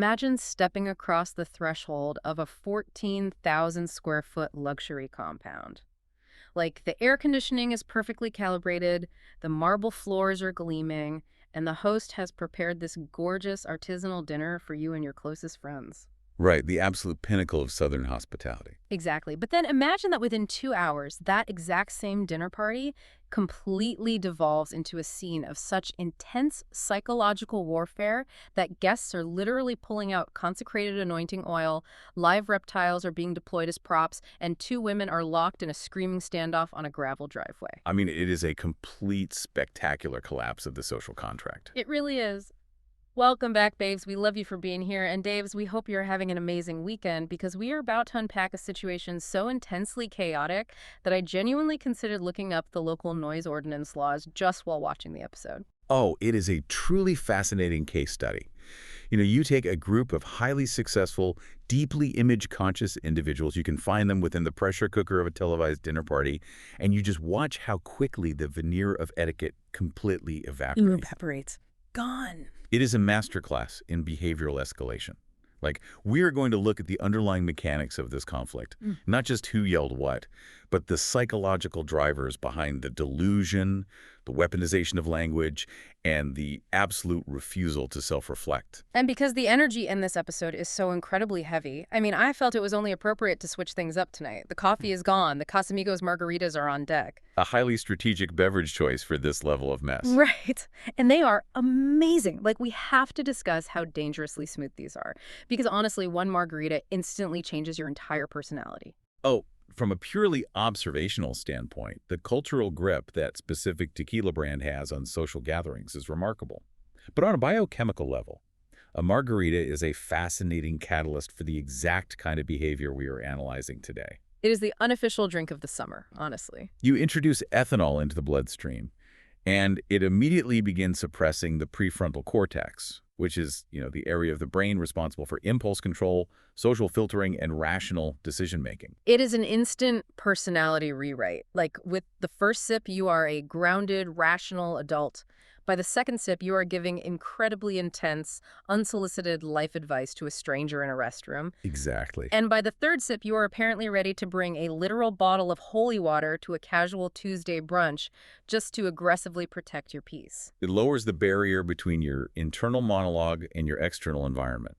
Imagine stepping across the threshold of a 14,000 square foot luxury compound. Like, the air conditioning is perfectly calibrated, the marble floors are gleaming, and the host has prepared this gorgeous artisanal dinner for you and your closest friends. Right, the absolute pinnacle of Southern hospitality. Exactly. But then imagine that within 2 hours, that exact same dinner party completely devolves into a scene of such intense psychological warfare that guests are literally pulling out consecrated anointing oil, live reptiles are being deployed as props, and two women are locked in a screaming standoff on a gravel driveway. I mean, it is a complete spectacular collapse of the social contract. It really is. Welcome back, babes. We love you for being here. And Daves, we hope you're having an amazing weekend because we are about to unpack a situation so intensely chaotic that I genuinely considered looking up the local noise ordinance laws just while watching the episode. Oh, it is a truly fascinating case study. You take a group of highly successful, deeply image-conscious individuals, you can find them within the pressure cooker of a televised dinner party, and you just watch how quickly the veneer of etiquette completely evaporates. Evaporates. Gone. It is a masterclass in behavioral escalation. Like, we are going to look at the underlying mechanics of this conflict, not just who yelled what, but the psychological drivers behind the delusion, the weaponization of language, and the absolute refusal to self-reflect. And because the energy in this episode is so incredibly heavy, I mean, I felt it was only appropriate to switch things up tonight. The coffee is gone. The Casamigos margaritas are on deck. A highly strategic beverage choice for this level of mess. Right. And they are amazing. Like, we have to discuss how dangerously smooth these are. Because honestly, one margarita instantly changes your entire personality. Oh, from a purely observational standpoint, the cultural grip that specific tequila brand has on social gatherings is remarkable. But on a biochemical level, a margarita is a fascinating catalyst for the exact kind of behavior we are analyzing today. It is the unofficial drink of the summer, honestly. You introduce ethanol into the bloodstream, and it immediately begins suppressing the prefrontal cortex, which is, the area of the brain responsible for impulse control, social filtering, and rational decision-making. It is an instant personality rewrite. Like, with the first sip, you are a grounded, rational adult. By the second sip, you are giving incredibly intense, unsolicited life advice to a stranger in a restroom. Exactly. And by the third sip, you are apparently ready to bring a literal bottle of holy water to a casual Tuesday brunch just to aggressively protect your peace. It lowers the barrier between your internal monologue and your external environment.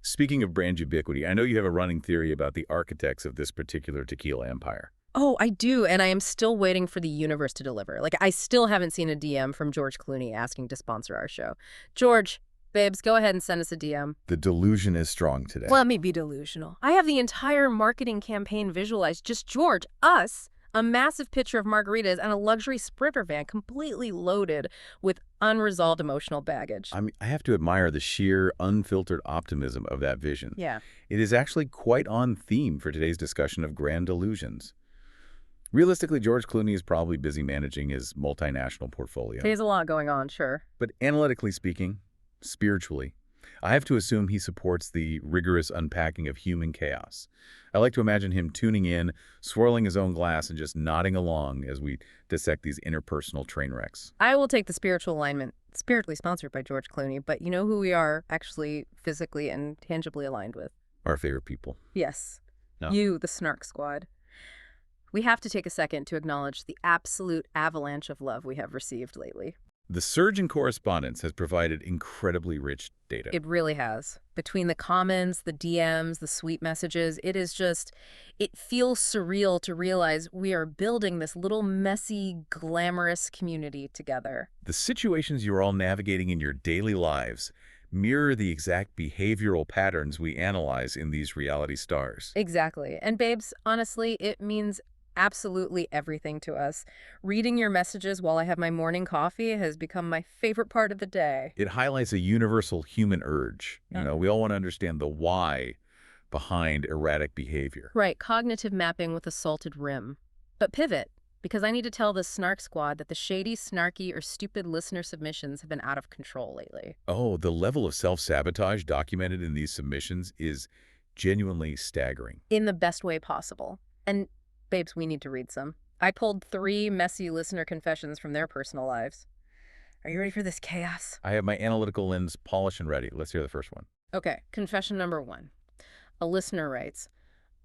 Speaking of brand ubiquity, I know you have a running theory about the architects of this particular tequila empire. Oh, I do, and I am still waiting for the universe to deliver. Like, I still haven't seen a DM from George Clooney asking to sponsor our show. George, babes, go ahead and send us a DM. The delusion is strong today. Let me be delusional. I have the entire marketing campaign visualized. Just George, us, a massive picture of margaritas, and a luxury Sprinter van completely loaded with unresolved emotional baggage. I have to admire the sheer, unfiltered optimism of that vision. Yeah. It is actually quite on theme for today's discussion of grand delusions. Realistically, George Clooney is probably busy managing his multinational portfolio. He has a lot going on, sure. But analytically speaking, spiritually, I have to assume he supports the rigorous unpacking of human chaos. I like to imagine him tuning in, swirling his own glass, and just nodding along as we dissect these interpersonal train wrecks. I will take the spiritual alignment, spiritually sponsored by George Clooney, but you know who we are actually physically and tangibly aligned with? Our favorite people. Yes. No. You, the Snark Squad. We have to take a second to acknowledge the absolute avalanche of love we have received lately. The surge in correspondence has provided incredibly rich data. It really has. Between the comments, the DMs, the sweet messages, it feels surreal to realize we are building this little messy, glamorous community together. The situations you're all navigating in your daily lives mirror the exact behavioral patterns we analyze in these reality stars. Exactly. And babes, honestly, it means absolutely everything to us. Reading your messages while I have my morning coffee has become my favorite part of the day. It highlights a universal human urge. We all want to understand the why behind erratic behavior. Right, cognitive mapping with a salted rim. But pivot, because I need to tell the Snark Squad that the shady, snarky, or stupid listener submissions have been out of control lately. Oh, the level of self-sabotage documented in these submissions is genuinely staggering. In the best way possible. And babes, we need to read some. I pulled 3 messy listener confessions from their personal lives. Are you ready for this chaos? I have my analytical lens polished and ready. Let's hear the first one. Okay, confession number 1. A listener writes,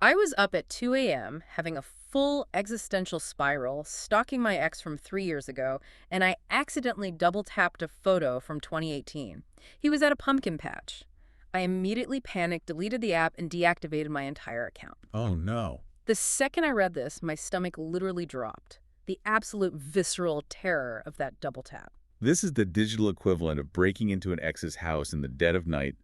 I was up at 2 a.m. having a full existential spiral, stalking my ex from 3 years ago, and I accidentally double-tapped a photo from 2018. He was at a pumpkin patch. I immediately panicked, deleted the app, and deactivated my entire account. Oh, no. The second I read this, my stomach literally dropped. The absolute visceral terror of that double tap. This is the digital equivalent of breaking into an ex's house in the dead of night,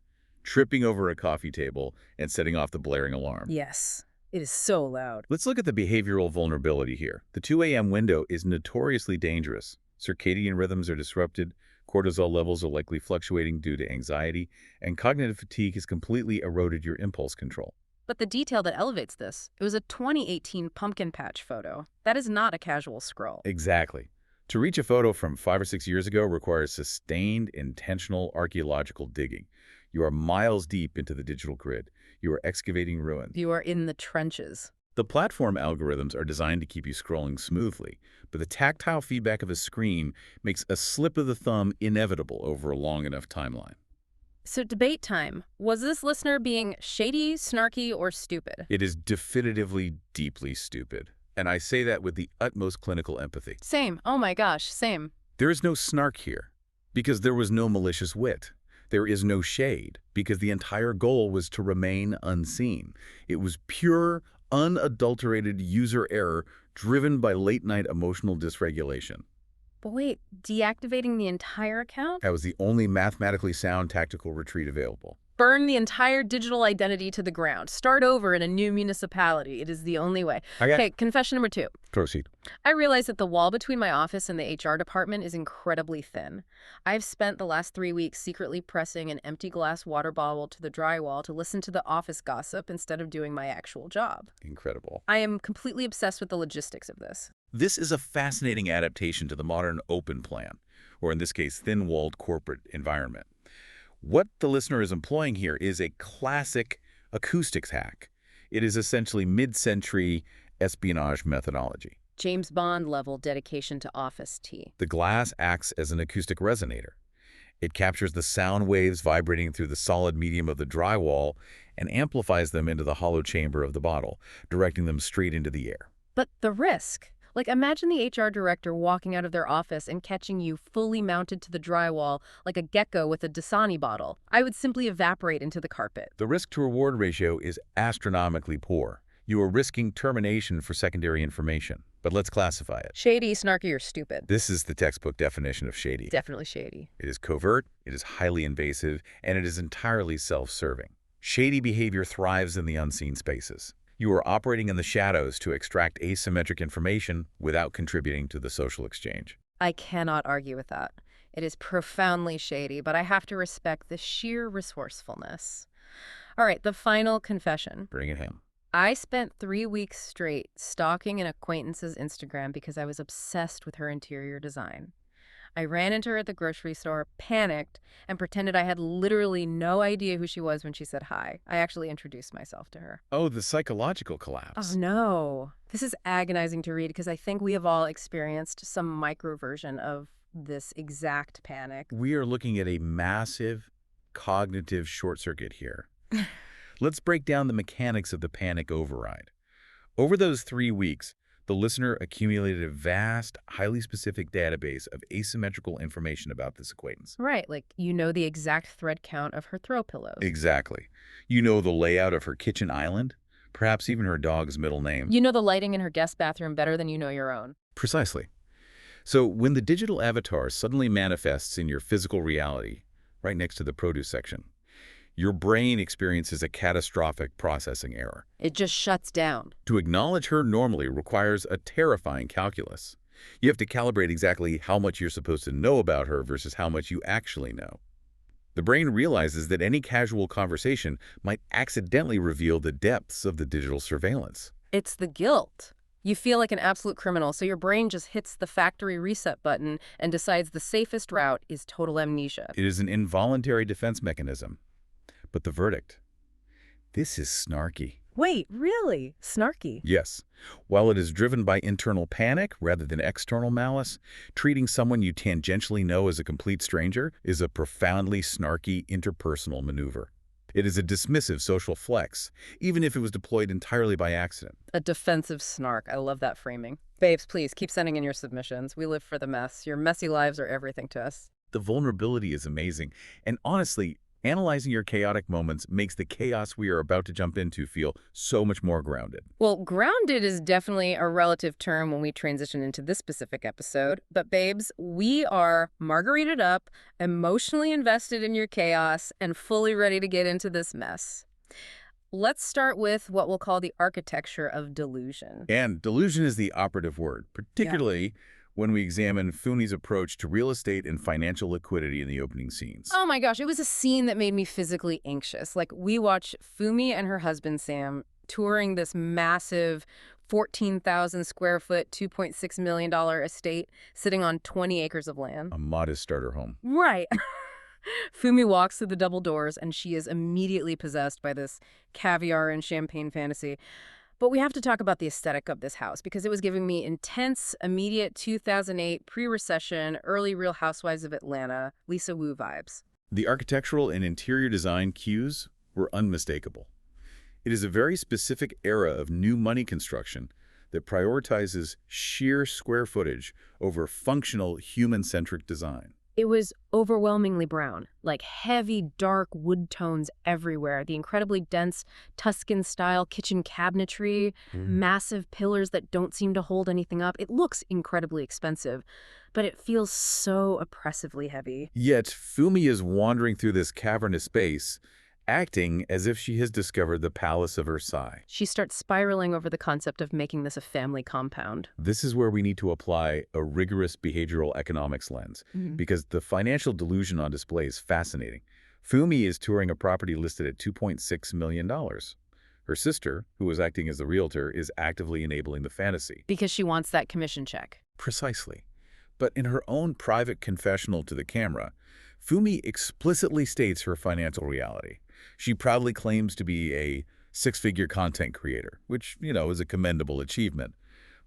tripping over a coffee table, and setting off the blaring alarm. Yes, it is so loud. Let's look at the behavioral vulnerability here. The 2 a.m. window is notoriously dangerous. Circadian rhythms are disrupted, cortisol levels are likely fluctuating due to anxiety, and cognitive fatigue has completely eroded your impulse control. But the detail that elevates this, it was a 2018 pumpkin patch photo. That is not a casual scroll. Exactly. To reach a photo from 5 or 6 years ago requires sustained, intentional archaeological digging. You are miles deep into the digital grid. You are excavating ruins. You are in the trenches. The platform algorithms are designed to keep you scrolling smoothly, but the tactile feedback of a screen makes a slip of the thumb inevitable over a long enough timeline. So debate time. Was this listener being shady, snarky, or stupid? It is definitively deeply stupid, and I say that with the utmost clinical empathy. Same. Oh my gosh, same. There is no snark here, because there was no malicious wit. There is no shade, because the entire goal was to remain unseen. It was pure, unadulterated user error driven by late-night emotional dysregulation. But wait, deactivating the entire account? That was the only mathematically sound tactical retreat available. Burn the entire digital identity to the ground. Start over in a new municipality. It is the only way. Okay, confession number 2. Proceed. I realize that the wall between my office and the HR department is incredibly thin. I've spent the last 3 weeks secretly pressing an empty glass water bottle to the drywall to listen to the office gossip instead of doing my actual job. Incredible. I am completely obsessed with the logistics of this. This is a fascinating adaptation to the modern open plan, or in this case, thin-walled corporate environment. What the listener is employing here is a classic acoustics hack. It is essentially mid-century espionage methodology. James Bond level dedication to office tea. The glass acts as an acoustic resonator. It captures the sound waves vibrating through the solid medium of the drywall and amplifies them into the hollow chamber of the bottle, directing them straight into the air. But the risk. Like, imagine the HR director walking out of their office and catching you fully mounted to the drywall like a gecko with a Dasani bottle. I would simply evaporate into the carpet. The risk-to-reward ratio is astronomically poor. You are risking termination for secondary information. But let's classify it. Shady, snarky, or stupid? This is the textbook definition of shady. Definitely shady. It is covert, it is highly invasive, and it is entirely self-serving. Shady behavior thrives in the unseen spaces. You are operating in the shadows to extract asymmetric information without contributing to the social exchange. I cannot argue with that. It is profoundly shady, but I have to respect the sheer resourcefulness. All right, the final confession. Bring it in. I spent 3 weeks straight stalking an acquaintance's Instagram because I was obsessed with her interior design. I ran into her at the grocery store, panicked, and pretended I had literally no idea who she was when she said hi. I actually introduced myself to her. Oh, the psychological collapse. Oh, no. This is agonizing to read because I think we have all experienced some micro version of this exact panic. We are looking at a massive cognitive short circuit here. Let's break down the mechanics of the panic override. Over those 3 weeks, the listener accumulated a vast, highly specific database of asymmetrical information about this acquaintance. Right, like you know the exact thread count of her throw pillows. Exactly. You know the layout of her kitchen island, perhaps even her dog's middle name. You know the lighting in her guest bathroom better than you know your own. Precisely. So when the digital avatar suddenly manifests in your physical reality, right next to the produce section, your brain experiences a catastrophic processing error. It just shuts down. To acknowledge her normally requires a terrifying calculus. You have to calibrate exactly how much you're supposed to know about her versus how much you actually know. The brain realizes that any casual conversation might accidentally reveal the depths of the digital surveillance. It's the guilt. You feel like an absolute criminal, so your brain just hits the factory reset button and decides the safest route is total amnesia. It is an involuntary defense mechanism. But the verdict? This is snarky. Wait, really? Snarky? Yes. While it is driven by internal panic rather than external malice, treating someone you tangentially know as a complete stranger is a profoundly snarky interpersonal maneuver. It is a dismissive social flex, even if it was deployed entirely by accident. A defensive snark. I love that framing. Babes, please keep sending in your submissions. We live for the mess. Your messy lives are everything to us. The vulnerability is amazing, and honestly, analyzing your chaotic moments makes the chaos we are about to jump into feel so much more grounded. Well, grounded is definitely a relative term when we transition into this specific episode. But babes, we are margaritaed up, emotionally invested in your chaos, and fully ready to get into this mess. Let's start with what we'll call the architecture of delusion. And delusion is the operative word, particularly when we examine Funmi's approach to real estate and financial liquidity in the opening scenes. Oh my gosh, it was a scene that made me physically anxious. Like, we watch Funmi and her husband, Sam, touring this massive 14,000 square foot, $2.6 million estate sitting on 20 acres of land. A modest starter home. Right. Funmi walks through the double doors, and she is immediately possessed by this caviar and champagne fantasy. But we have to talk about the aesthetic of this house, because it was giving me intense, immediate 2008, pre-recession, early Real Housewives of Atlanta, Lisa Wu vibes. The architectural and interior design cues were unmistakable. It is a very specific era of new money construction that prioritizes sheer square footage over functional, human-centric design. It was overwhelmingly brown, like heavy, dark wood tones everywhere. The incredibly dense Tuscan-style kitchen cabinetry, massive pillars that don't seem to hold anything up. It looks incredibly expensive, but it feels so oppressively heavy. Yet, Funmi is wandering through this cavernous space, acting as if she has discovered the Palace of Versailles. She starts spiraling over the concept of making this a family compound. This is where we need to apply a rigorous behavioral economics lens, because the financial delusion on display is fascinating. Funmi is touring a property listed at $2.6 million. Her sister, who is acting as the realtor, is actively enabling the fantasy. Because she wants that commission check. Precisely. But in her own private confessional to the camera, Funmi explicitly states her financial reality. She proudly claims to be a six-figure content creator, which, is a commendable achievement.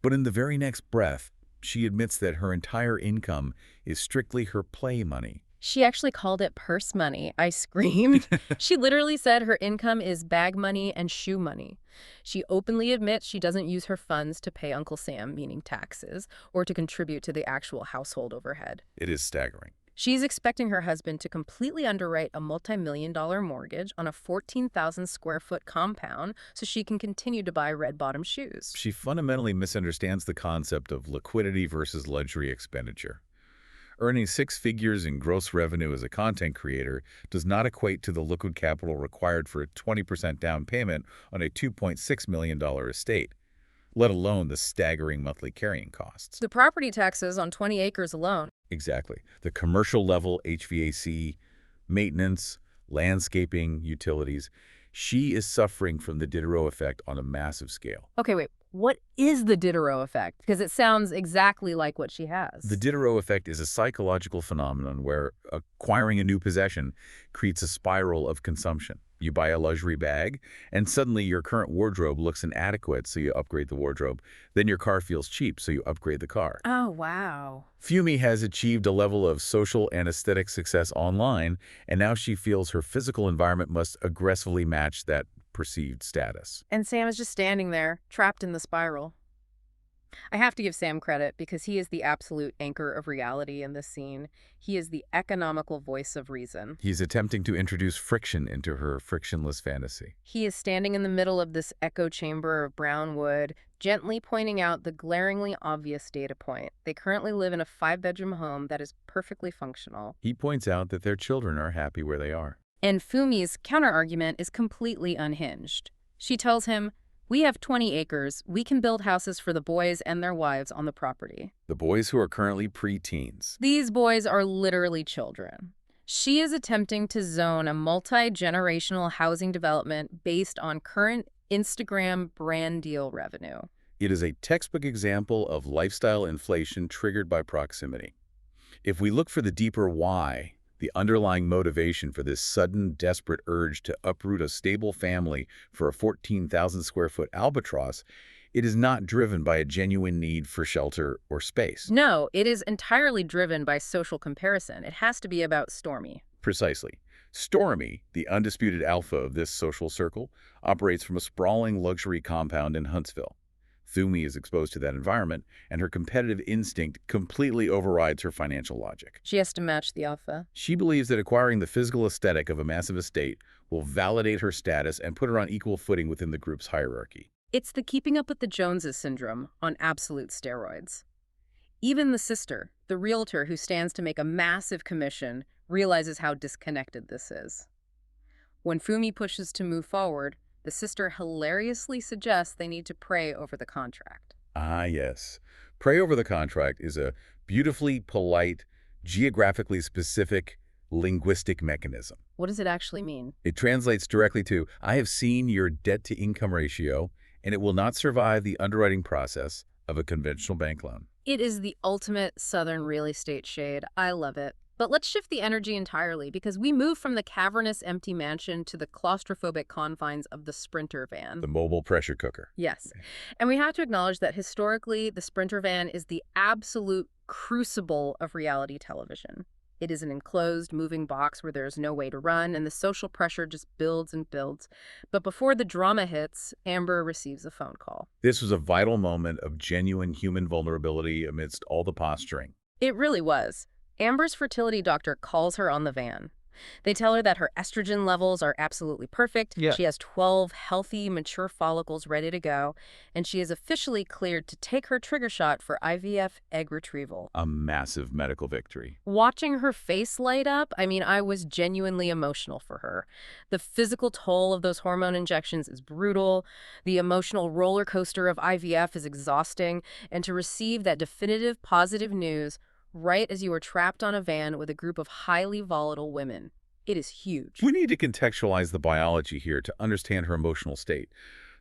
But in the very next breath, she admits that her entire income is strictly her play money. She actually called it purse money. I screamed. She literally said her income is bag money and shoe money. She openly admits she doesn't use her funds to pay Uncle Sam, meaning taxes, or to contribute to the actual household overhead. It is staggering. She's expecting her husband to completely underwrite a multi-million-dollar mortgage on a 14,000 square foot compound so she can continue to buy red-bottom shoes. She fundamentally misunderstands the concept of liquidity versus luxury expenditure. Earning six figures in gross revenue as a content creator does not equate to the liquid capital required for a 20% down payment on a $2.6 million estate, let alone the staggering monthly carrying costs. The property taxes on 20 acres alone. Exactly. The commercial level HVAC, maintenance, landscaping, utilities. She is suffering from the Diderot effect on a massive scale. Okay, wait. What is the Diderot effect? Because it sounds exactly like what she has. The Diderot effect is a psychological phenomenon where acquiring a new possession creates a spiral of consumption. You buy a luxury bag, and suddenly your current wardrobe looks inadequate, so you upgrade the wardrobe. Then your car feels cheap, so you upgrade the car. Oh, wow. Funmi has achieved a level of social and aesthetic success online, and now she feels her physical environment must aggressively match that perceived status. And Sam is just standing there, trapped in the spiral. I have to give Sam credit because he is the absolute anchor of reality in this scene. He is the economical voice of reason. He's attempting to introduce friction into her frictionless fantasy. He is standing in the middle of this echo chamber of brown wood, gently pointing out the glaringly obvious data point. They currently live in a 5-bedroom home that is perfectly functional. He points out that their children are happy where they are. And Funmi's counterargument is completely unhinged. She tells him, "We have 20 acres. We can build houses for the boys and their wives on the property." The boys who are currently pre-teens. These boys are literally children. She is attempting to zone a multi-generational housing development based on current Instagram brand deal revenue. It is a textbook example of lifestyle inflation triggered by proximity. If we look for the deeper why, the underlying motivation for this sudden, desperate urge to uproot a stable family for a 14,000 square foot albatross, it is not driven by a genuine need for shelter or space. No, it is entirely driven by social comparison. It has to be about Stormy. Precisely. Stormy, the undisputed alpha of this social circle, operates from a sprawling luxury compound in Huntsville. Funmi is exposed to that environment, and her competitive instinct completely overrides her financial logic. She has to match the alpha. She believes that acquiring the physical aesthetic of a massive estate will validate her status and put her on equal footing within the group's hierarchy. It's the keeping up with the Joneses syndrome on absolute steroids. Even the sister, the realtor who stands to make a massive commission, realizes how disconnected this is. When Funmi pushes to move forward, the sister hilariously suggests they need to pray over the contract. Ah, yes. Pray over the contract is a beautifully polite, geographically specific linguistic mechanism. What does it actually mean? It translates directly to, I have seen your debt-to-income ratio, and it will not survive the underwriting process of a conventional bank loan. It is the ultimate Southern real estate shade. I love it. But let's shift the energy entirely, because we move from the cavernous empty mansion to the claustrophobic confines of the Sprinter van. The mobile pressure cooker. Yes. And we have to acknowledge that historically, the Sprinter van is the absolute crucible of reality television. It is an enclosed, moving box where there's no way to run, and the social pressure just builds and builds. But before the drama hits, Amber receives a phone call. This was a vital moment of genuine human vulnerability amidst all the posturing. It really was. Amber's fertility doctor calls her on the van. They tell her that her estrogen levels are absolutely perfect. Yeah. She has 12 healthy, mature follicles ready to go, and she is officially cleared to take her trigger shot for IVF egg retrieval. A massive medical victory. Watching her face light up, I was genuinely emotional for her. The physical toll of those hormone injections is brutal. The emotional roller coaster of IVF is exhausting. And to receive that definitive positive news right as you are trapped on a van with a group of highly volatile women, it is huge. We need to contextualize the biology here to understand her emotional state.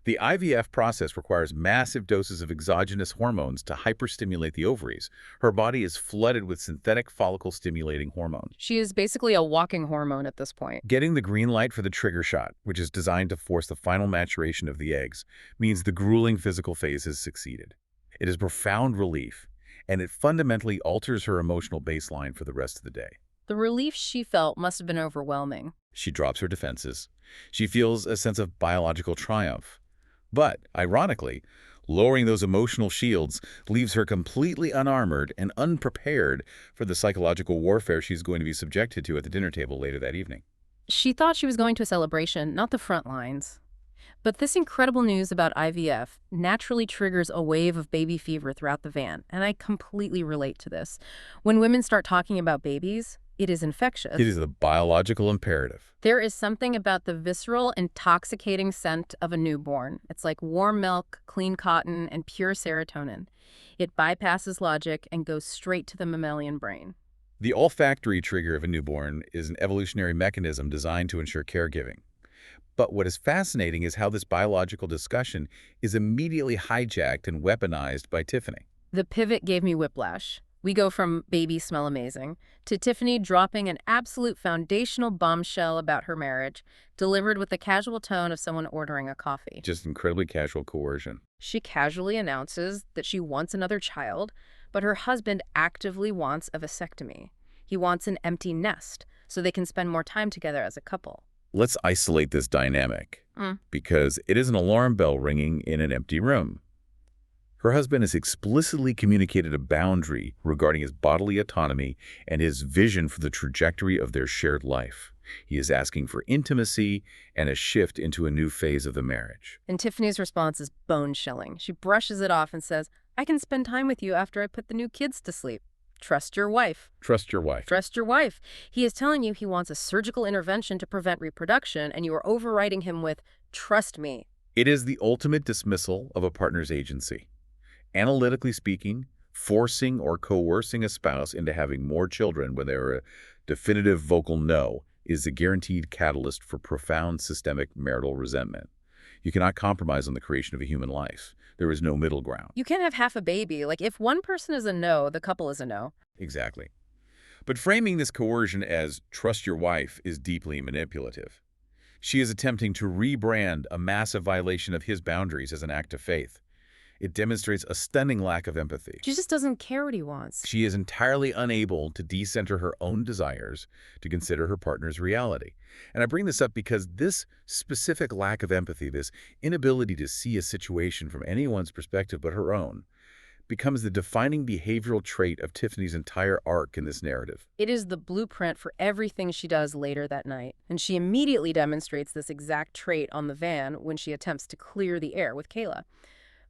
The IVF process requires massive doses of exogenous hormones to hyperstimulate the ovaries. Her body is flooded with synthetic follicle-stimulating hormone. She is basically a walking hormone at this point. Getting the green light for the trigger shot, which is designed to force the final maturation of the eggs, means the grueling physical phase has succeeded. It is profound relief, and it fundamentally alters her emotional baseline for the rest of the day. The relief she felt must have been overwhelming. She drops her defenses. She feels a sense of biological triumph. But, ironically, lowering those emotional shields leaves her completely unarmored and unprepared for the psychological warfare she's going to be subjected to at the dinner table later that evening. She thought she was going to a celebration, not the front lines. But this incredible news about IVF naturally triggers a wave of baby fever throughout the van, and I completely relate to this. When women start talking about babies, it is infectious. It is a biological imperative. There is something about the visceral, intoxicating scent of a newborn. It's like warm milk, clean cotton, and pure serotonin. It bypasses logic and goes straight to the mammalian brain. The olfactory trigger of a newborn is an evolutionary mechanism designed to ensure caregiving. But what is fascinating is how this biological discussion is immediately hijacked and weaponized by Tiffaney. The pivot gave me whiplash. We go from babies smell amazing to Tiffaney dropping an absolute foundational bombshell about her marriage, delivered with the casual tone of someone ordering a coffee. Just incredibly casual coercion. She casually announces that she wants another child, but her husband actively wants a vasectomy. He wants an empty nest so they can spend more time together as a couple. Let's isolate this dynamic, because it is an alarm bell ringing in an empty room. Her husband has explicitly communicated a boundary regarding his bodily autonomy and his vision for the trajectory of their shared life. He is asking for intimacy and a shift into a new phase of the marriage. And Tiffany's response is bone-chilling. She brushes it off and says, I can spend time with you after I put the new kids to sleep. Trust your wife. Trust your wife. Trust your wife. He is telling you he wants a surgical intervention to prevent reproduction, and you are overriding him with, trust me. It is the ultimate dismissal of a partner's agency. Analytically speaking, forcing or coercing a spouse into having more children when they're a definitive vocal no is a guaranteed catalyst for profound systemic marital resentment. You cannot compromise on the creation of a human life. There is no middle ground. You can't have half a baby. Like, if one person is a no, the couple is a no. Exactly. But framing this coercion as trust your wife is deeply manipulative. She is attempting to rebrand a massive violation of his boundaries as an act of faith. It demonstrates a stunning lack of empathy. She just doesn't care what he wants. She is entirely unable to decenter her own desires to consider her partner's reality. And I bring this up because this specific lack of empathy, this inability to see a situation from anyone's perspective but her own, becomes the defining behavioral trait of Tiffaney's entire arc in this narrative. It is the blueprint for everything she does later that night, and she immediately demonstrates this exact trait on the van when she attempts to clear the air with K'la.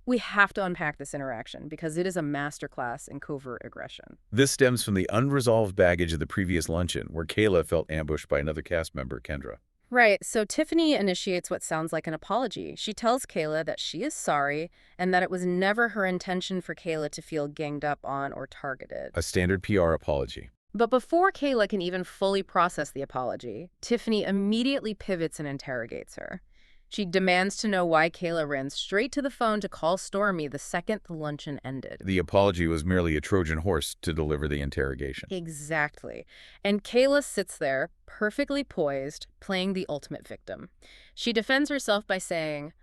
We have to unpack this interaction because it is a masterclass in covert aggression. This stems from the unresolved baggage of the previous luncheon, where K'la felt ambushed by another cast member, Kendra. Right, so Tiffaney initiates what sounds like an apology. She tells K'la that she is sorry and that it was never her intention for K'la to feel ganged up on or targeted. A standard PR apology. But before K'la can even fully process the apology, Tiffaney immediately pivots and interrogates her. She demands to know why K'la ran straight to the phone to call Stormy the second the luncheon ended. The apology was merely a Trojan horse to deliver the interrogation. Exactly. And K'la sits there, perfectly poised, playing the ultimate victim. She defends herself by saying,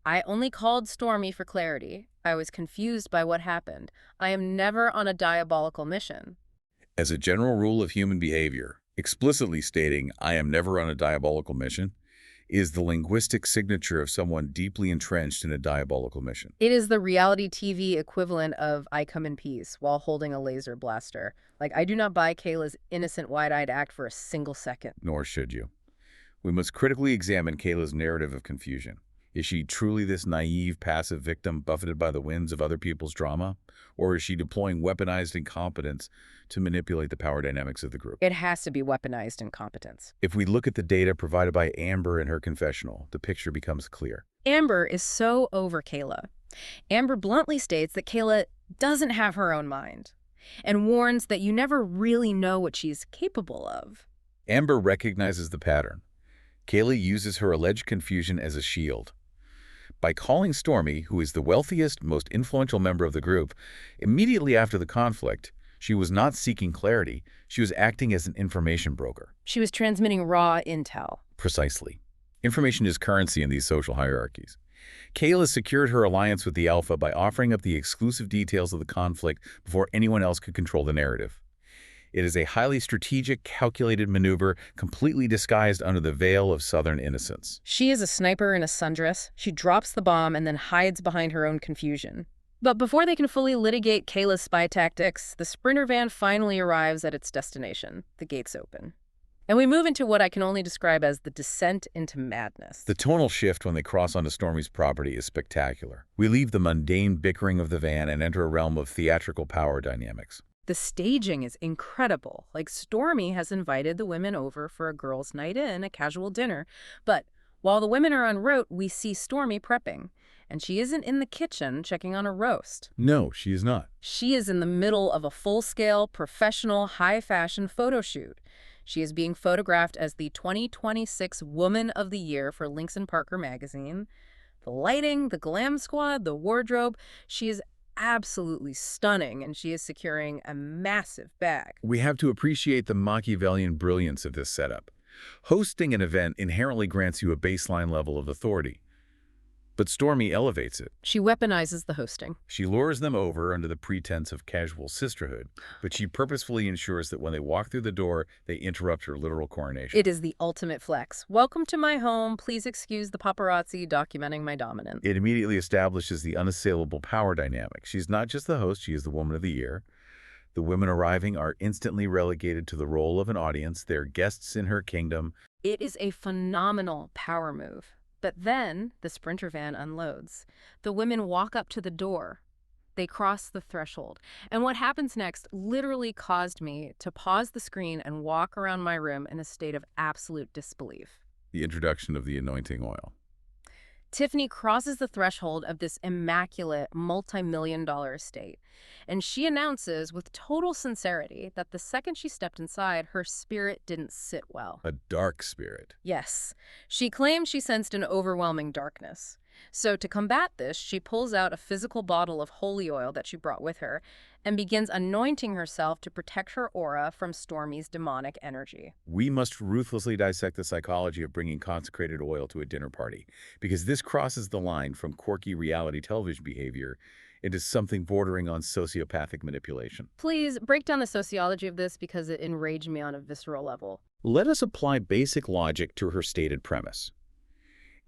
"I only called Stormy for clarity. I was confused by what happened. I am never on a diabolical mission." As a general rule of human behavior, explicitly stating, "I am never on a diabolical mission," is the linguistic signature of someone deeply entrenched in a diabolical mission. It is the reality TV equivalent of "I come in peace" while holding a laser blaster. Like, I do not buy Kayla's innocent, wide-eyed act for a single second. Nor should you. We must critically examine Kayla's narrative of confusion. Is she truly this naive, passive victim buffeted by the winds of other people's drama? Or is she deploying weaponized incompetence to manipulate the power dynamics of the group? It has to be weaponized incompetence. If we look at the data provided by Amber in her confessional, the picture becomes clear. Amber is so over K'la. Amber bluntly states that K'la doesn't have her own mind and warns that you never really know what she's capable of. Amber recognizes the pattern. K'la uses her alleged confusion as a shield. By calling Stormy, who is the wealthiest, most influential member of the group, immediately after the conflict, she was not seeking clarity. She was acting as an information broker. She was transmitting raw intel. Precisely. Information is currency in these social hierarchies. K'la secured her alliance with the Alpha by offering up the exclusive details of the conflict before anyone else could control the narrative. It is a highly strategic, calculated maneuver, completely disguised under the veil of Southern innocence. She is a sniper in a sundress. She drops the bomb and then hides behind her own confusion. But before they can fully litigate Kayla's spy tactics, the Sprinter van finally arrives at its destination. The gates open. And we move into what I can only describe as the descent into madness. The tonal shift when they cross onto Stormy's property is spectacular. We leave the mundane bickering of the van and enter a realm of theatrical power dynamics. The staging is incredible. Like, Stormy has invited the women over for a girls' night in, a casual dinner. But while the women are en route, we see Stormy prepping. And she isn't in the kitchen checking on a roast. No, she is not. She is in the middle of a full-scale, professional, high-fashion photo shoot. She is being photographed as the 2026 Woman of the Year for Lynx & Parker magazine. The lighting, the glam squad, the wardrobe, she is absolutely stunning, and she is securing a massive bag. We have to appreciate the Machiavellian brilliance of this setup. Hosting an event inherently grants you a baseline level of authority. But Stormy elevates it. She weaponizes the hosting. She lures them over under the pretense of casual sisterhood, but she purposefully ensures that when they walk through the door, they interrupt her literal coronation. It is the ultimate flex. "Welcome to my home. Please excuse the paparazzi documenting my dominance." It immediately establishes the unassailable power dynamic. She's not just the host, she is the Woman of the Year. The women arriving are instantly relegated to the role of an audience. They're guests in her kingdom. It is a phenomenal power move. But then the Sprinter van unloads. The women walk up to the door. They cross the threshold. And what happens next literally caused me to pause the screen and walk around my room in a state of absolute disbelief. The introduction of the anointing oil. Tiffaney crosses the threshold of this immaculate, multi-million-dollar estate, and she announces with total sincerity that the second she stepped inside, her spirit didn't sit well. A dark spirit. Yes. She claimed she sensed an overwhelming darkness. So to combat this, she pulls out a physical bottle of holy oil that she brought with her and begins anointing herself to protect her aura from Stormy's demonic energy. We must ruthlessly dissect the psychology of bringing consecrated oil to a dinner party, because this crosses the line from quirky reality television behavior into something bordering on sociopathic manipulation. Please break down the sociology of this because it enraged me on a visceral level. Let us apply basic logic to her stated premise.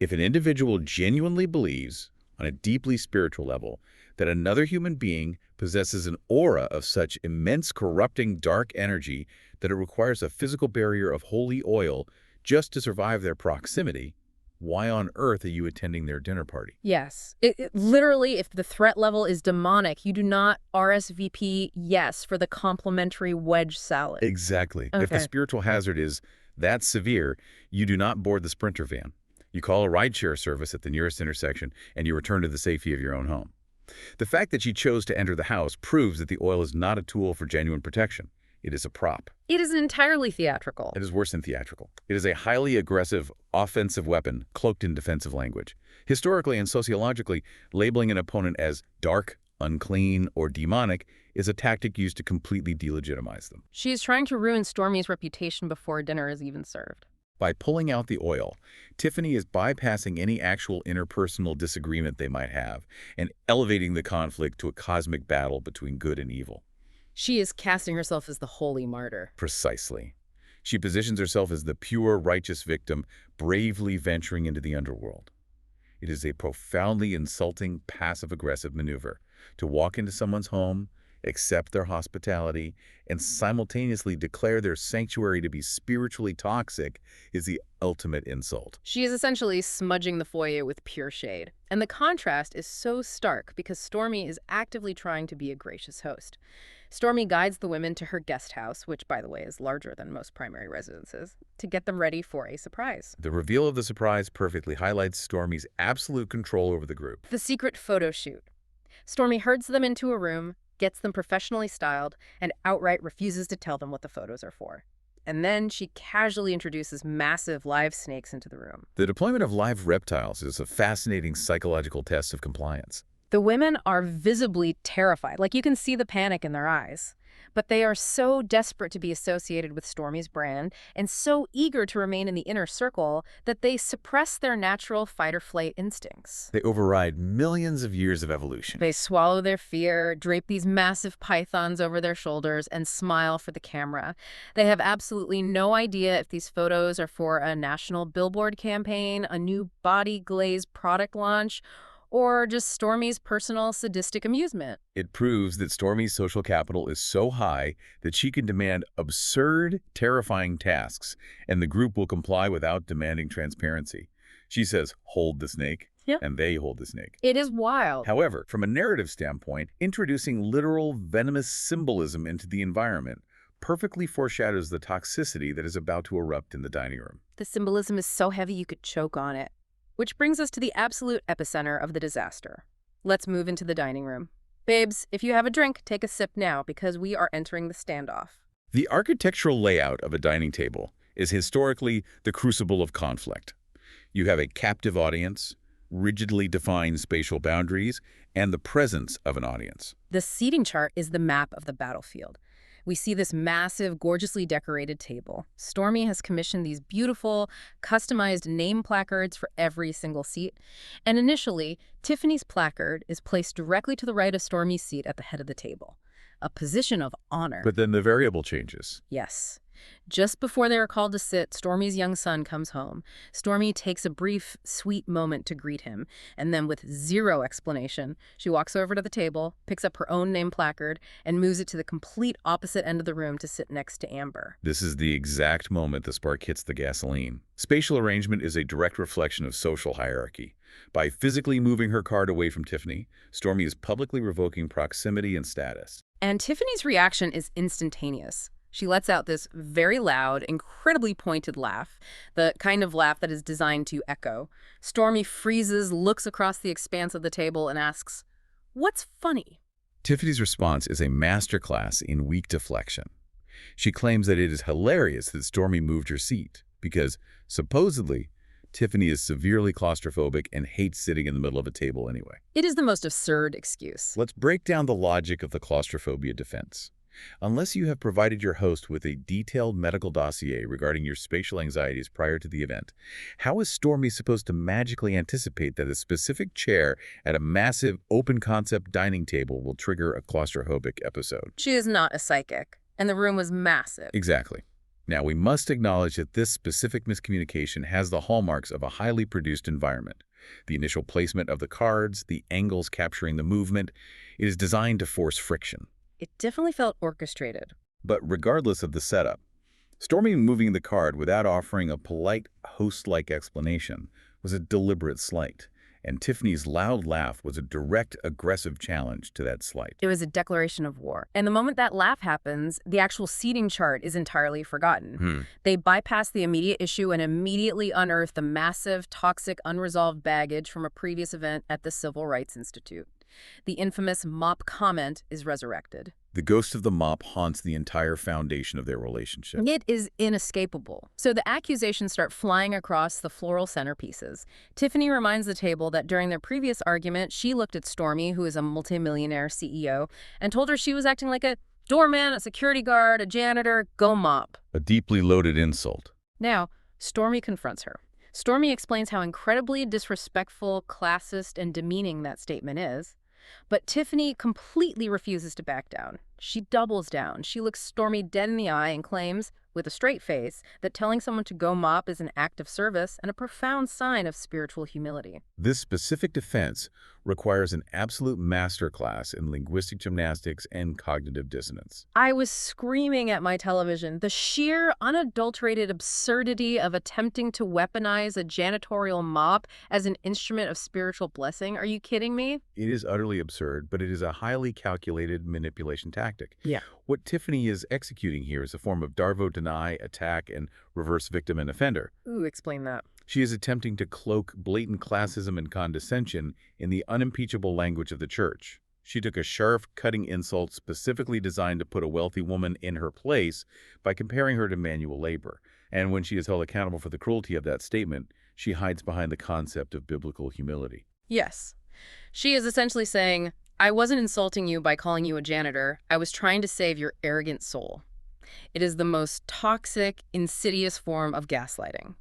If an individual genuinely believes, on a deeply spiritual level, that another human being possesses an aura of such immense corrupting dark energy that it requires a physical barrier of holy oil just to survive their proximity, why on earth are you attending their dinner party? Yes. Literally, if the threat level is demonic, you do not RSVP yes for the complimentary wedge salad. Exactly. If the spiritual hazard is that severe, you do not board the Sprinter van. You call a rideshare service at the nearest intersection, and you return to the safety of your own home. The fact that she chose to enter the house proves that the oil is not a tool for genuine protection. It is a prop. It is entirely theatrical. It is worse than theatrical. It is a highly aggressive, offensive weapon cloaked in defensive language. Historically and sociologically, labeling an opponent as dark, unclean, or demonic is a tactic used to completely delegitimize them. She is trying to ruin Stormy's reputation before dinner is even served. By pulling out the oil, Tiffaney is bypassing any actual interpersonal disagreement they might have and elevating the conflict to a cosmic battle between good and evil. She is casting herself as the holy martyr. Precisely. She positions herself as the pure, righteous victim, bravely venturing into the underworld. It is a profoundly insulting, passive-aggressive maneuver to walk into someone's home, accept their hospitality, and simultaneously declare their sanctuary to be spiritually toxic is the ultimate insult. She is essentially smudging the foyer with pure shade. And the contrast is so stark because Stormy is actively trying to be a gracious host. Stormy guides the women to her guest house, which, by the way, is larger than most primary residences, to get them ready for a surprise. The reveal of the surprise perfectly highlights Stormy's absolute control over the group. The secret photo shoot. Stormy herds them into a room, gets them professionally styled, and outright refuses to tell them what the photos are for. And then she casually introduces massive live snakes into the room. The deployment of live reptiles is a fascinating psychological test of compliance. The women are visibly terrified, like you can see the panic in their eyes. But they are so desperate to be associated with Stormy's brand and so eager to remain in the inner circle that they suppress their natural fight-or-flight instincts. They override millions of years of evolution. They swallow their fear, drape these massive pythons over their shoulders, and smile for the camera. They have absolutely no idea if these photos are for a national billboard campaign, a new body glaze product launch, or just Stormy's personal sadistic amusement. It proves that Stormy's social capital is so high that she can demand absurd, terrifying tasks, and the group will comply without demanding transparency. She says, hold the snake, and they hold the snake. It is wild. However, from a narrative standpoint, introducing literal venomous symbolism into the environment perfectly foreshadows the toxicity that is about to erupt in the dining room. The symbolism is so heavy you could choke on it. Which brings us to the absolute epicenter of the disaster. Let's move into the dining room. Babes, if you have a drink, take a sip now because we are entering the standoff. The architectural layout of a dining table is historically the crucible of conflict. You have a captive audience, rigidly defined spatial boundaries, and the presence of an audience. The seating chart is the map of the battlefield. We see this massive, gorgeously decorated table. Stormy has commissioned these beautiful, customized name placards for every single seat. And initially, Tiffaney's placard is placed directly to the right of Stormy's seat at the head of the table. A position of honor. But then the variable changes. Yes. Just before they are called to sit, Stormy's young son comes home. Stormy takes a brief, sweet moment to greet him, and then with zero explanation, she walks over to the table, picks up her own name placard, and moves it to the complete opposite end of the room to sit next to Amber. This is the exact moment the spark hits the gasoline. Spatial arrangement is a direct reflection of social hierarchy. By physically moving her card away from Tiffaney, Stormy is publicly revoking proximity and status. And Tiffaney's reaction is instantaneous. She lets out this very loud, incredibly pointed laugh, the kind of laugh that is designed to echo. Stormy freezes, looks across the expanse of the table, and asks, "What's funny?" Tiffaney's response is a masterclass in weak deflection. She claims that it is hilarious that Stormy moved her seat because, supposedly, Tiffaney is severely claustrophobic and hates sitting in the middle of a table anyway. It is the most absurd excuse. Let's break down the logic of the claustrophobia defense. Unless you have provided your host with a detailed medical dossier regarding your spatial anxieties prior to the event, how is Stormy supposed to magically anticipate that a specific chair at a massive open-concept dining table will trigger a claustrophobic episode? She is not a psychic, and the room was massive. Exactly. Now, we must acknowledge that this specific miscommunication has the hallmarks of a highly produced environment. The initial placement of the cards, the angles capturing the movement, it is designed to force friction. It definitely felt orchestrated. But regardless of the setup, Stormy moving the card without offering a polite, host-like explanation was a deliberate slight, and Tiffaney's loud laugh was a direct, aggressive challenge to that slight. It was a declaration of war. And the moment that laugh happens, the actual seating chart is entirely forgotten. They bypass the immediate issue and immediately unearth the massive, toxic, unresolved baggage from a previous event at the Civil Rights Institute. The infamous mop comment is resurrected. The ghost of the mop haunts the entire foundation of their relationship. It is inescapable. So the accusations start flying across the floral centerpieces. Tiffaney reminds the table that during their previous argument, she looked at Stormy, who is a multimillionaire CEO, and told her she was acting like a doorman, a security guard, a janitor, go mop. A deeply loaded insult. Now, Stormy confronts her. Stormy explains how incredibly disrespectful, classist, and demeaning that statement is. But Tiffaney completely refuses to back down. She doubles down. She looks Stormy dead in the eye and claims, with a straight face, that telling someone to go mop is an act of service and a profound sign of spiritual humility. This specific defense requires an absolute masterclass in linguistic gymnastics and cognitive dissonance. I was screaming at my television. The sheer, unadulterated absurdity of attempting to weaponize a janitorial mop as an instrument of spiritual blessing. Are you kidding me? It is utterly absurd, but it is a highly calculated manipulation tactic. Yeah. What Tiffaney is executing here is a form of Darvo deny, attack, and reverse victim and offender. Ooh, explain that. She is attempting to cloak blatant classism and condescension in the unimpeachable language of the church. She took a sharp, cutting insult specifically designed to put a wealthy woman in her place by comparing her to manual labor. And when she is held accountable for the cruelty of that statement, she hides behind the concept of biblical humility. Yes. She is essentially saying, I wasn't insulting you by calling you a janitor. I was trying to save your arrogant soul. It is the most toxic, insidious form of gaslighting.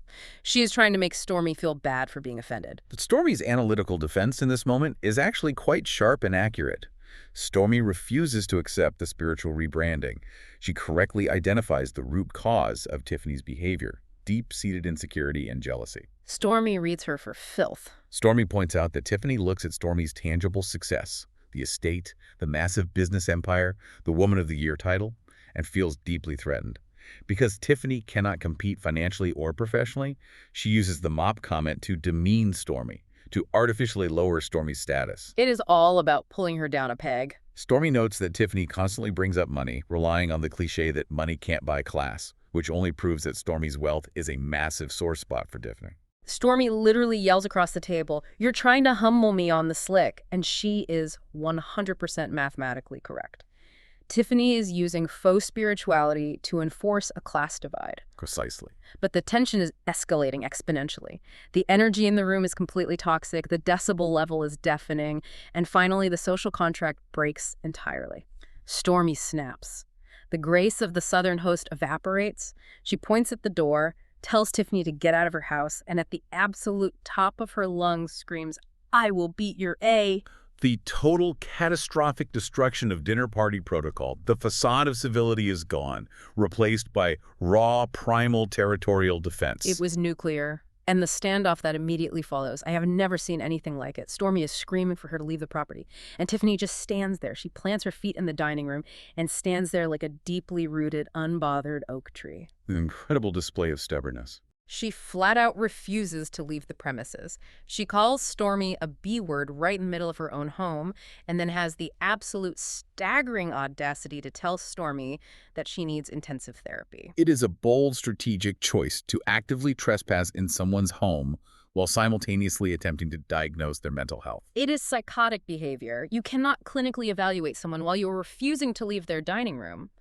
She is trying to make Stormy feel bad for being offended. But Stormy's analytical defense in this moment is actually quite sharp and accurate. Stormy refuses to accept the spiritual rebranding. She correctly identifies the root cause of Tiffaney's behavior, deep-seated insecurity and jealousy. Stormy reads her for filth. Stormy points out that Tiffaney looks at Stormy's tangible success, the estate, the massive business empire, the Woman of the Year title, and feels deeply threatened. Because Tiffaney cannot compete financially or professionally, she uses the mop comment to demean Stormy, to artificially lower Stormy's status. It is all about pulling her down a peg. Stormy notes that Tiffaney constantly brings up money, relying on the cliche that money can't buy class, which only proves that Stormy's wealth is a massive sore spot for Tiffaney. Stormy literally yells across the table, "You're trying to humble me on the slick," and she is 100% mathematically correct. Tiffaney is using faux spirituality to enforce a class divide. Precisely. But the tension is escalating exponentially. The energy in the room is completely toxic, the decibel level is deafening, and finally the social contract breaks entirely. Stormy snaps. The grace of the Southern host evaporates. She points at the door, tells Tiffaney to get out of her house, and at the absolute top of her lungs screams, "I will beat your A." The total catastrophic destruction of dinner party protocol, the facade of civility is gone, replaced by raw, primal territorial defense. It was nuclear. And the standoff that immediately follows. I have never seen anything like it. Stormy is screaming for her to leave the property. And Tiffaney just stands there. She plants her feet in the dining room and stands there like a deeply rooted, unbothered oak tree. An incredible display of stubbornness. She flat out refuses to leave the premises. She calls Stormy a B-word right in the middle of her own home, and then has the absolute staggering audacity to tell Stormy that she needs intensive therapy. It is a bold strategic choice to actively trespass in someone's home while simultaneously attempting to diagnose their mental health. It is psychotic behavior. You cannot clinically evaluate someone while you are refusing to leave their dining room.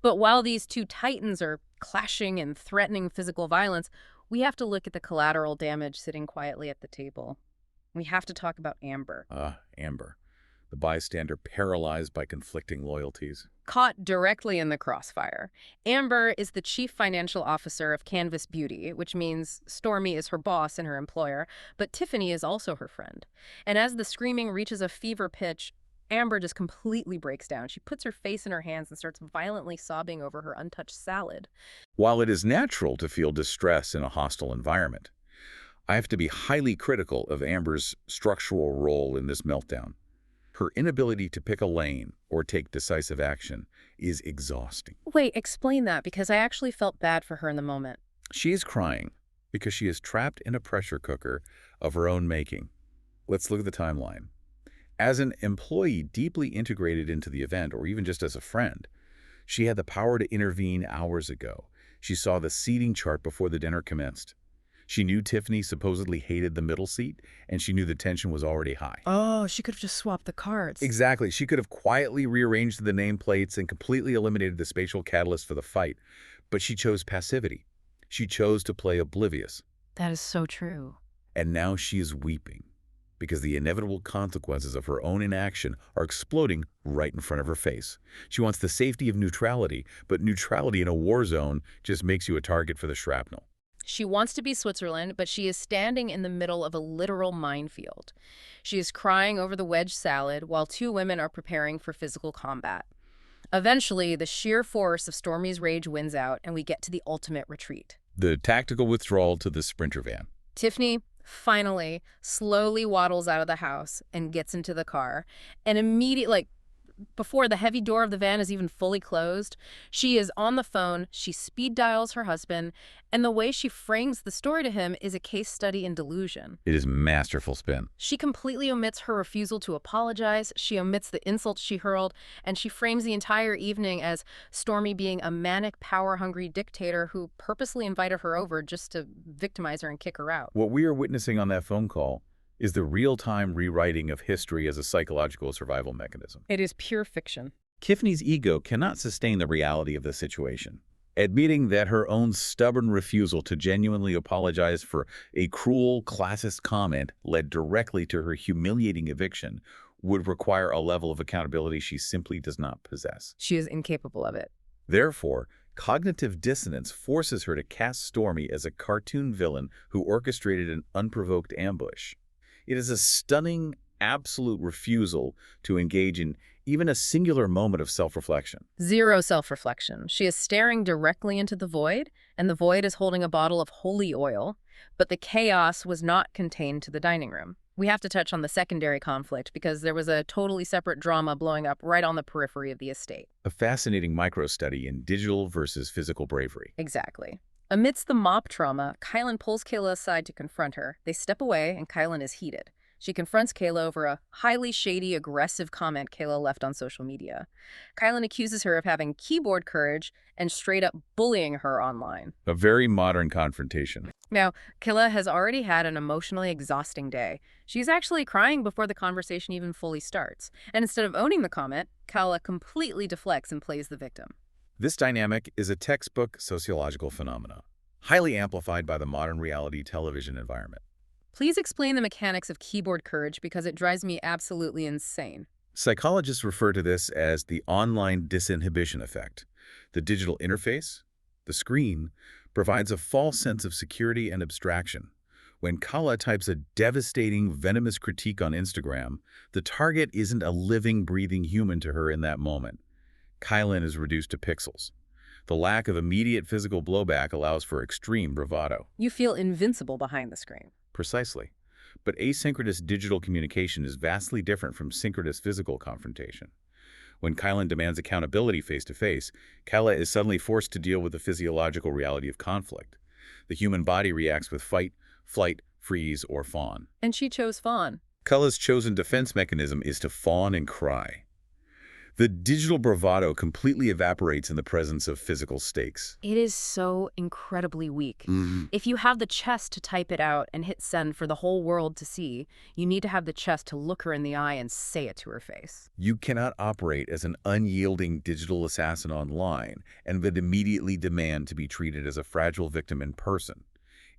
But while these two titans are clashing and threatening physical violence, We have to look at the collateral damage sitting quietly at the table. We have to talk about Amber. Amber, the bystander paralyzed by conflicting loyalties. Caught directly in the crossfire. Amber is the chief financial officer of Canvas Beauty, which means Stormy is her boss and her employer, but Tiffaney is also her friend. And as the screaming reaches a fever pitch, Amber just completely breaks down. She puts her face in her hands and starts violently sobbing over her untouched salad. While it is natural to feel distress in a hostile environment, I have to be highly critical of Amber's structural role in this meltdown. Her inability to pick a lane or take decisive action is exhausting. Wait, explain that, because I actually felt bad for her in the moment. She is crying because she is trapped in a pressure cooker of her own making. Let's look at the timeline. As an employee deeply integrated into the event, or even just as a friend, she had the power to intervene hours ago. She saw the seating chart before the dinner commenced. She knew Tiffaney supposedly hated the middle seat, and she knew the tension was already high. Oh, she could have just swapped the cards. Exactly. She could have quietly rearranged the nameplates and completely eliminated the spatial catalyst for the fight. But she chose passivity. She chose to play oblivious. That is so true. And now she is weeping, because the inevitable consequences of her own inaction are exploding right in front of her face. She wants the safety of neutrality, but neutrality in a war zone just makes you a target for the shrapnel. She wants to be Switzerland, but she is standing in the middle of a literal minefield. She is crying over the wedge salad while two women are preparing for physical combat. Eventually, the sheer force of Stormy's rage wins out, and we get to the ultimate retreat. The tactical withdrawal to the Sprinter van. Tiffaney finally slowly waddles out of the house and gets into the car, and immediately, before the heavy door of the van is even fully closed, she is on the phone, she speed dials her husband, and the way she frames the story to him is a case study in delusion. It is masterful spin. She completely omits her refusal to apologize, she omits the insults she hurled, and she frames the entire evening as Stormy being a manic, power-hungry dictator who purposely invited her over just to victimize her and kick her out. What we are witnessing on that phone call is the real-time rewriting of history as a psychological survival mechanism. It is pure fiction. Tiffaney's ego cannot sustain the reality of the situation. Admitting that her own stubborn refusal to genuinely apologize for a cruel, classist comment led directly to her humiliating eviction would require a level of accountability she simply does not possess. She is incapable of it. Therefore, cognitive dissonance forces her to cast Stormy as a cartoon villain who orchestrated an unprovoked ambush. It is a stunning, absolute refusal to engage in even a singular moment of self-reflection. Zero self-reflection. She is staring directly into the void, and the void is holding a bottle of holy oil, but the chaos was not contained to the dining room. We have to touch on the secondary conflict because there was a totally separate drama blowing up right on the periphery of the estate. A fascinating micro-study in digital versus physical bravery. Exactly. Amidst the mop trauma, K'la pulls K'la aside to confront her. They step away, and K'la is heated. She confronts K'la over a highly shady, aggressive comment K'la left on social media. K'la accuses her of having keyboard courage and straight up bullying her online. A very modern confrontation. Now, K'la has already had an emotionally exhausting day. She's actually crying before the conversation even fully starts. And instead of owning the comment, K'la completely deflects and plays the victim. This dynamic is a textbook sociological phenomena, highly amplified by the modern reality television environment. Please explain the mechanics of keyboard courage because it drives me absolutely insane. Psychologists refer to this as the online disinhibition effect. The digital interface, the screen, provides a false sense of security and abstraction. When K'la types a devastating, venomous critique on Instagram, the target isn't a living, breathing human to her in that moment. K'la is reduced to pixels. The lack of immediate physical blowback allows for extreme bravado. You feel invincible behind the screen. Precisely. But asynchronous digital communication is vastly different from synchronous physical confrontation. When K'la demands accountability face-to-face, K'la is suddenly forced to deal with the physiological reality of conflict. The human body reacts with fight, flight, freeze, or fawn. And she chose fawn. K'la's chosen defense mechanism is to fawn and cry. The digital bravado completely evaporates in the presence of physical stakes. It is so incredibly weak. If you have the chest to type it out and hit send for the whole world to see, you need to have the chest to look her in the eye and say it to her face. You cannot operate as an unyielding digital assassin online and then immediately demand to be treated as a fragile victim in person.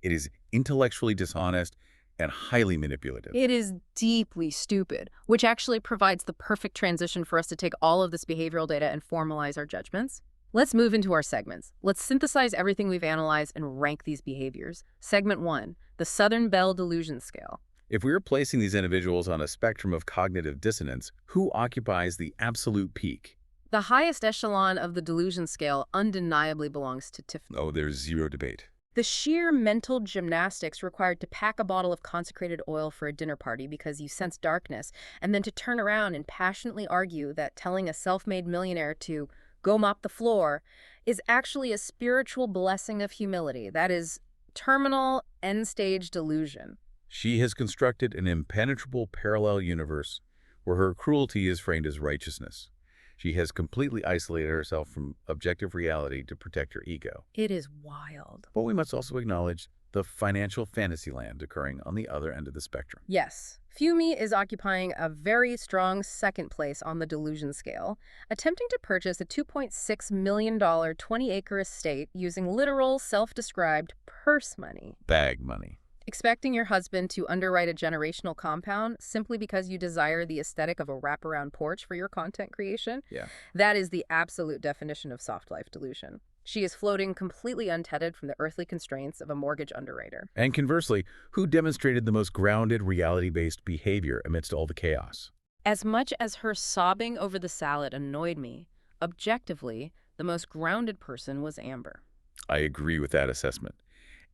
It is intellectually dishonest and highly manipulative. It is deeply stupid, which actually provides the perfect transition for us to take all of this behavioral data and formalize our judgments. Let's move into our segments. Let's synthesize everything we've analyzed and rank these behaviors. Segment 1, the Southern Belle Delusion Scale. If we are placing these individuals on a spectrum of cognitive dissonance, who occupies the absolute peak? The highest echelon of the delusion scale undeniably belongs to Tiffaney. Oh, there's zero debate. The sheer mental gymnastics required to pack a bottle of consecrated oil for a dinner party because you sense darkness, and then to turn around and passionately argue that telling a self-made millionaire to go mop the floor is actually a spiritual blessing of humility. That is terminal end-stage delusion. She has constructed an impenetrable parallel universe where her cruelty is framed as righteousness. She has completely isolated herself from objective reality to protect her ego. It is wild. But we must also acknowledge the financial fantasy land occurring on the other end of the spectrum. Yes, Funmi is occupying a very strong second place on the delusion scale, attempting to purchase a $2.6 million 20-acre estate using literal, self-described purse money. Bag money. Expecting your husband to underwrite a generational compound simply because you desire the aesthetic of a wraparound porch for your content creation? Yeah. That is the absolute definition of soft life delusion. She is floating completely untethered from the earthly constraints of a mortgage underwriter. And conversely, who demonstrated the most grounded, reality-based behavior amidst all the chaos? As much as her sobbing over the salad annoyed me, objectively, the most grounded person was Amber. I agree with that assessment.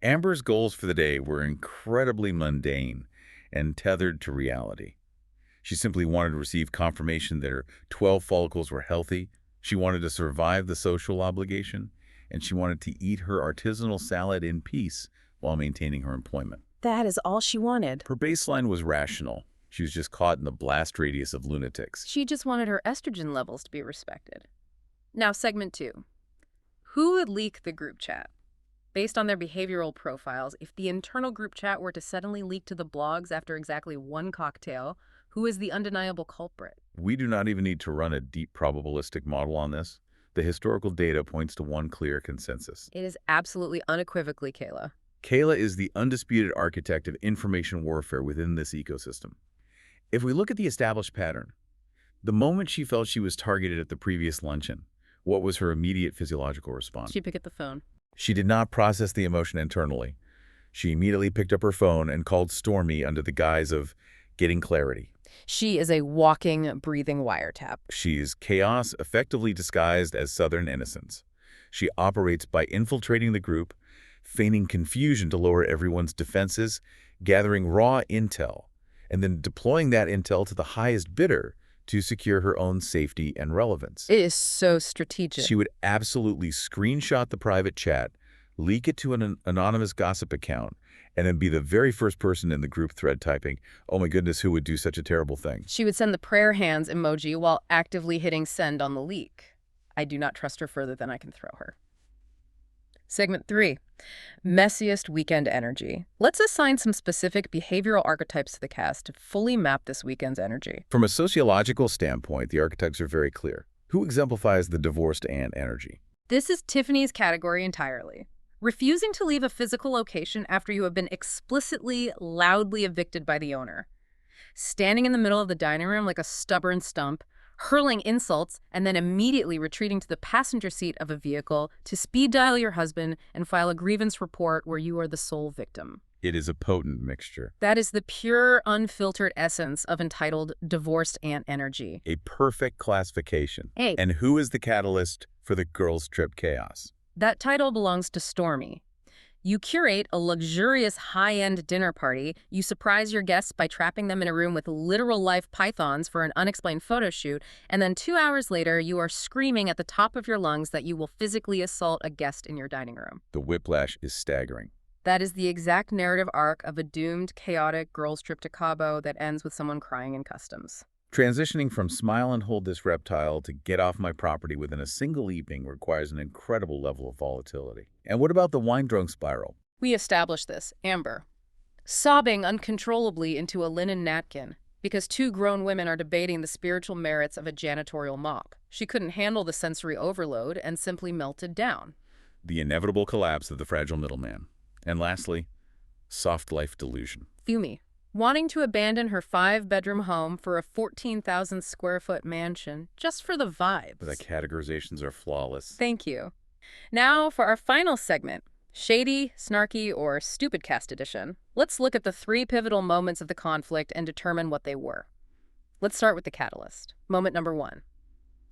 Amber's goals for the day were incredibly mundane and tethered to reality. She simply wanted to receive confirmation that her 12 follicles were healthy, she wanted to survive the social obligation, and she wanted to eat her artisanal salad in peace while maintaining her employment. That is all she wanted. Her baseline was rational. She was just caught in the blast radius of lunatics. She just wanted her estrogen levels to be respected. Now, segment 2. Who would leak the group chat? Based on their behavioral profiles, if the internal group chat were to suddenly leak to the blogs after exactly one cocktail, who is the undeniable culprit? We do not even need to run a deep probabilistic model on this. The historical data points to one clear consensus. It is absolutely unequivocally K'la. K'la is the undisputed architect of information warfare within this ecosystem. If we look at the established pattern, the moment she felt she was targeted at the previous luncheon, what was her immediate physiological response? She picked up the phone. She did not process the emotion internally. She immediately picked up her phone and called Stormy under the guise of getting clarity. She is a walking, breathing wiretap. She's chaos effectively disguised as Southern innocence. She operates by infiltrating the group, feigning confusion to lower everyone's defenses, gathering raw intel, and then deploying that intel to the highest bidder to secure her own safety and relevance. It is so strategic. She would absolutely screenshot the private chat, leak it to an anonymous gossip account, and then be the very first person in the group thread typing, "Oh my goodness, who would do such a terrible thing?" She would send the prayer hands emoji while actively hitting send on the leak. I do not trust her further than I can throw her. Segment 3, messiest weekend energy. Let's assign some specific behavioral archetypes to the cast to fully map this weekend's energy. From a sociological standpoint, the archetypes are very clear. Who exemplifies the divorced aunt energy? This is Tiffaney's category entirely. Refusing to leave a physical location after you have been explicitly, loudly evicted by the owner. Standing in the middle of the dining room like a stubborn stump, hurling insults, and then immediately retreating to the passenger seat of a vehicle to speed dial your husband and file a grievance report where you are the sole victim. It is a potent mixture. That is the pure, unfiltered essence of entitled divorced aunt energy. A perfect classification. Hey. And who is the catalyst for the girls' trip chaos? That title belongs to Stormy. You curate a luxurious high-end dinner party, you surprise your guests by trapping them in a room with literal live pythons for an unexplained photo shoot, and then 2 hours later you are screaming at the top of your lungs that you will physically assault a guest in your dining room. The whiplash is staggering. That is the exact narrative arc of a doomed, chaotic girls' trip to Cabo that ends with someone crying in customs. Transitioning from smile and hold this reptile to get off my property within a single evening requires an incredible level of volatility. And what about the wine-drunk spiral? We established this, Amber. Sobbing uncontrollably into a linen napkin because 2 grown women are debating the spiritual merits of a janitorial mop. She couldn't handle the sensory overload and simply melted down. The inevitable collapse of the fragile middleman. And lastly, soft life delusion. Funmi, wanting to abandon her 5-bedroom home for a 14,000 square foot mansion just for the vibes. The categorizations are flawless. Thank you. Now for our final segment, Shady, Snarky, or Stupid Cast Edition. Let's look at the 3 pivotal moments of the conflict and determine what they were. Let's start with the catalyst. Moment number 1.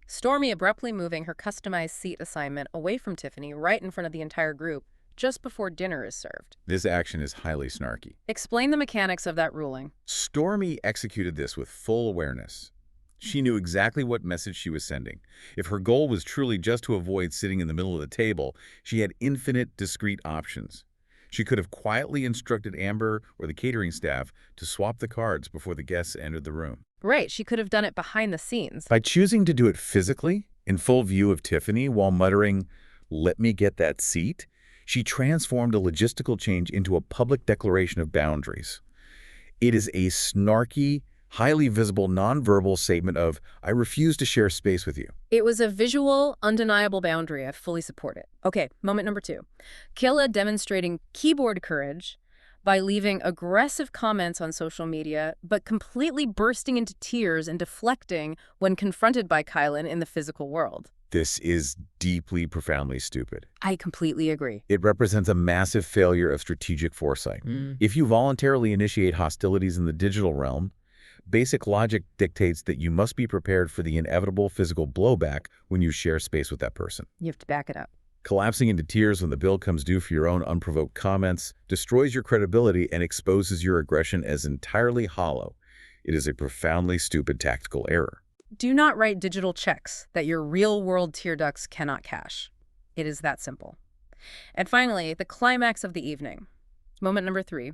Stormy abruptly moving her customized seat assignment away from Tiffaney right in front of the entire group just before dinner is served. This action is highly snarky. Explain the mechanics of that ruling. Stormy executed this with full awareness. She knew exactly what message she was sending. If her goal was truly just to avoid sitting in the middle of the table, she had infinite discrete options. She could have quietly instructed Amber or the catering staff to swap the cards before the guests entered the room. Right, she could have done it behind the scenes. By choosing to do it physically, in full view of Tiffaney, while muttering, "Let me get that seat," she transformed a logistical change into a public declaration of boundaries. It is a snarky, highly visible, nonverbal statement of, "I refuse to share space with you." It was a visual, undeniable boundary. I fully support it. Okay, moment number 2. K'la demonstrating keyboard courage by leaving aggressive comments on social media, but completely bursting into tears and deflecting when confronted by K'la in the physical world. This is deeply, profoundly stupid. I completely agree. It represents a massive failure of strategic foresight. If you voluntarily initiate hostilities in the digital realm, basic logic dictates that you must be prepared for the inevitable physical blowback when you share space with that person. You have to back it up. Collapsing into tears when the bill comes due for your own unprovoked comments destroys your credibility and exposes your aggression as entirely hollow. It is a profoundly stupid tactical error. Do not write digital checks that your real-world tear ducts cannot cash. It is that simple. And finally, the climax of the evening. Moment number 3.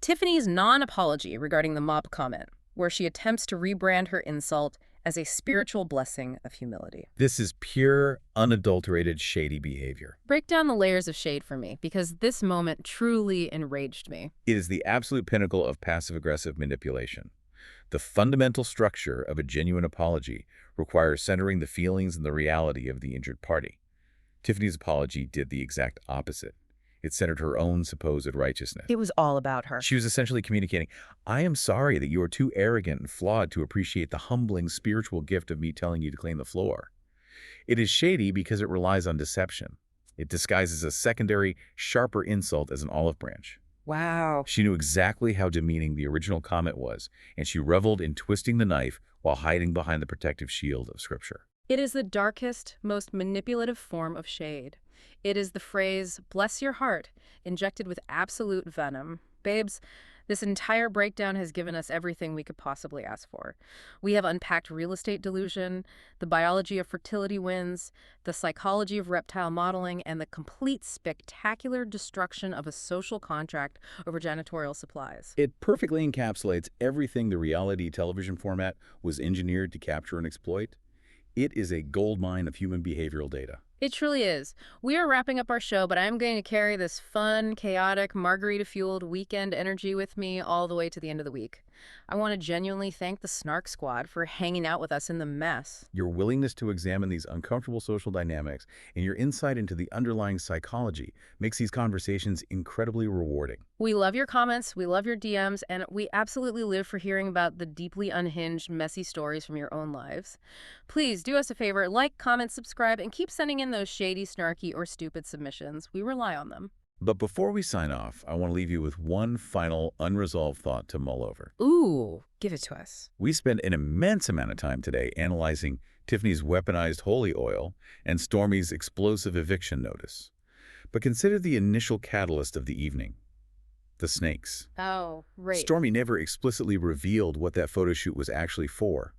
Tiffaney's non-apology regarding the mop comment, where she attempts to rebrand her insult as a spiritual blessing of humility. This is pure, unadulterated, shady behavior. Break down the layers of shade for me, because this moment truly enraged me. It is the absolute pinnacle of passive-aggressive manipulation. The fundamental structure of a genuine apology requires centering the feelings and the reality of the injured party. Tiffaney's apology did the exact opposite. It centered her own supposed righteousness. It was all about her. She was essentially communicating, "I am sorry that you are too arrogant and flawed to appreciate the humbling spiritual gift of me telling you to clean the floor." It is shady because it relies on deception. It disguises a secondary, sharper insult as an olive branch. Wow. She knew exactly how demeaning the original comment was, and she reveled in twisting the knife while hiding behind the protective shield of Scripture. It is the darkest, most manipulative form of shade. It is the phrase, "bless your heart," injected with absolute venom. Babes, this entire breakdown has given us everything we could possibly ask for. We have unpacked real estate delusion, the biology of fertility winds, the psychology of reptile modeling, and the complete spectacular destruction of a social contract over janitorial supplies. It perfectly encapsulates everything the reality television format was engineered to capture and exploit. It is a goldmine of human behavioral data. It truly is. We are wrapping up our show, but I'm going to carry this fun, chaotic, margarita-fueled weekend energy with me all the way to the end of the week. I want to genuinely thank the Snark Squad for hanging out with us in the mess. Your willingness to examine these uncomfortable social dynamics and your insight into the underlying psychology makes these conversations incredibly rewarding. We love your comments, we love your DMs, and we absolutely live for hearing about the deeply unhinged, messy stories from your own lives. Please do us a favor, like, comment, subscribe, and keep sending in those shady, snarky, or stupid submissions. We rely on them. But before we sign off, I want to leave you with one final unresolved thought to mull over. Ooh, give it to us. We spent an immense amount of time today analyzing Tiffaney's weaponized holy oil and Stormy's explosive eviction notice. But consider the initial catalyst of the evening, the snakes. Oh, right. Stormy never explicitly revealed what that photo shoot was actually for.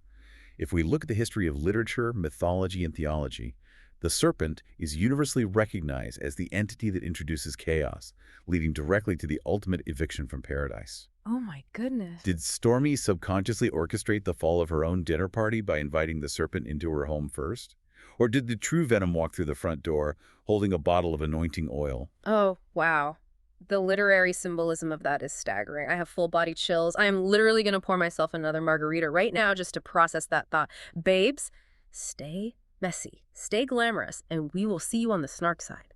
If we look at the history of literature, mythology, and theology, the serpent is universally recognized as the entity that introduces chaos, leading directly to the ultimate eviction from paradise. Oh my goodness. Did Stormy subconsciously orchestrate the fall of her own dinner party by inviting the serpent into her home first? Or did the true venom walk through the front door holding a bottle of anointing oil? Oh, wow. The literary symbolism of that is staggering. I have full-body chills. I am literally going to pour myself another margarita right now just to process that thought. Babes, stay messy, stay glamorous, and we will see you on the snark side.